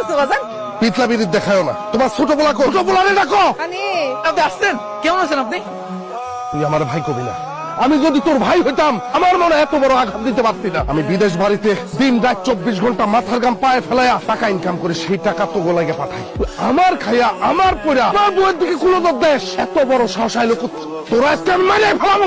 করতেছো বাজান? পিতলা বিরিত দেখায়ও না। তোমার ছোট পোলা কো? ছোট পোলারে ডাকো। আপনি আসছেন? কেমন আছেন আপনি? তুই আমার ভাই কবি না। আমি যদি তোর ভাই হইতাম আমার মনে এত বড় আঘাত দিতে পারতি না। আমি বিদেশ বাড়িতে দিন রাত 24 ঘন্টা মাথার গাম পায়ে ফেলাইয়া টাকা ইনকাম করে সেই টাকা তো গোলাইকে পাঠাই। আমার খাইয়া আমার পড়া আমার বউয়ের দিকে কুলো দেশ এত বড় সাহস আইলো তোরা আজকে আমি মারিয়ে ফেলাম।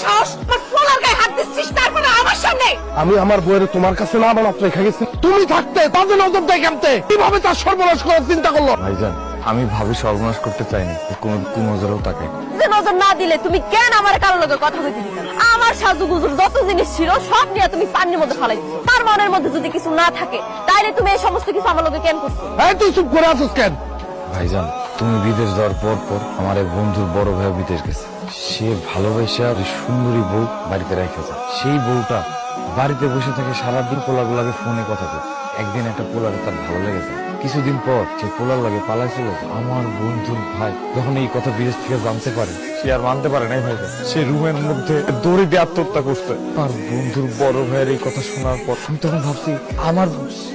সাহস পোলার গায়ে হাত দিচ্ছিস তারপরে আমার সামনে? আমি আমার বউয়ের তোমার কাছে না বানাত রেখে গেছি। তুমি থাকতে তাদের নজর দেয় কেমতে? কিভাবে তার সর্বনাশ করার চিন্তা করলো? ভাইজান আমি ভাবি সর্বনাশ করতে চাইনি, কোনো কুনজরেও তাকাই। যে নজর না দিলে তুমি কেন আমার কারোর লগে কথা কইতে দিতে? আমার সাজুগুজুর যত জিনিস ছিল সব নিয়ে তুমি পানির মধ্যে ফেলাই দিছো। তার মনের মধ্যে যদি কিছু না থাকে তাইলে তুমি এই সমস্ত কিছু আমার লগে কেন করছো? এই তুই চুপ করে আছিস কেন? ভাইজান তুমি বিদেশ যাওয়ার পর পর আমার এক বন্ধুর বড় ভাই বিদেশ গেছে। সে ভালোবাসা সুন্দরী বউ বাড়িতে রেখেছে। সেই বউটা বাড়িতে বসে থাকে সারাদিন পোলাগুলাকে ফোনে কথা বলে। একদিন একটা পোলারে তার ভালো লেগেছে। কিছুদিন পর সে পোলার লাগে পালাই চলে যায়। আমার বন্ধুর ভাই যখন এই কথা বিদেশ থেকে জানতে পারে সে আর মানতে পারে নাই ভাইজান। সে রুমের মধ্যে দড়ি দিয়ে আত্মহত্যা করছে। আর বন্ধুর বড় ভাইয়ের এই কথা শোনার পর আমি তখন ভাবছি আমার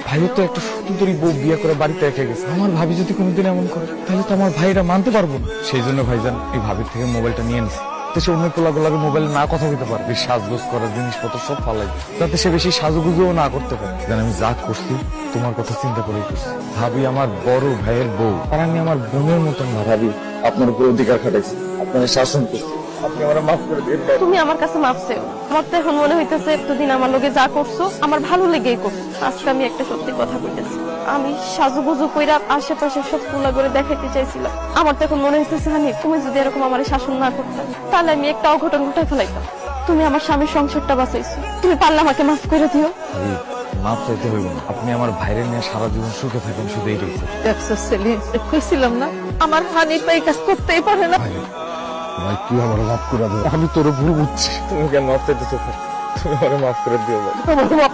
ভাইও তো একটা সুন্দরী বউ বিয়ে করে বাড়িতে রেখে গেছে। আমার ভাবি যদি কোনোদিন এমন করে তাহলে তো আমার ভাইরা মানতে পারবো না। সেই জন্য ভাইজান এই ভাবির থেকে মোবাইলটা নিয়ে নিছি, সে অন্য পোলাগুলাকে মোবাইল না কথা বলতে পারবে। সাজগোজ করার জিনিসপত্র সব ফালাই যাতে সে বেশি সাজুগুজুও না করতে পারে। আমি যা করছি তোমার কথা চিন্তা করেই করছি। ভাবি আমার বড় ভাইয়ের বউ, আর আমি আমার বোনের মতন না। ভাবি আপনার উপর অধিকার খাটাইছি, আপনার শাসন করছি, আপনি আমার মাফ করে দিন। তুমি আমার কাছে মাফ চাও। আমার তো এখন মনে হইতেছে এতদিন আমার লগে যা করছো আমার ভালো লেগেই করছো। আজকে আমি একটা সত্যি কথা কইতেছি। আমি সাজুগুজু কইরা আশেপাশে সব পোলা করে দেখাইতে চাইছিলাম। আমার তো এখন মনে হইতেছে হানি তুমি যদি এরকম আমার শাসন না করতে তাহলে আমি একটা অঘটন ঘটাই ফেলাইতাম। তুমি আমার স্বামীর সংসারটা বাঁচাইছো, তুমি পারলে আমাকে মাফ করে দিও। ভাবি মাফ চাইতে হইব না, আপনি আমার ভাইরে নিয়ে সারা জীবন সুখে থাকেন, শুধু এইটাই। দেখছো সেলিম, কইছিলাম না আমার হানি পাই কাজ করতেই পারে না। ভাই তুই আমার মাফ করে দে। আমি তোর ভুল বুঝছি। তুমি কেন মাফ চাইতেছো? তুমি আমার মাফ করে দিও ভাই। আমার মাফ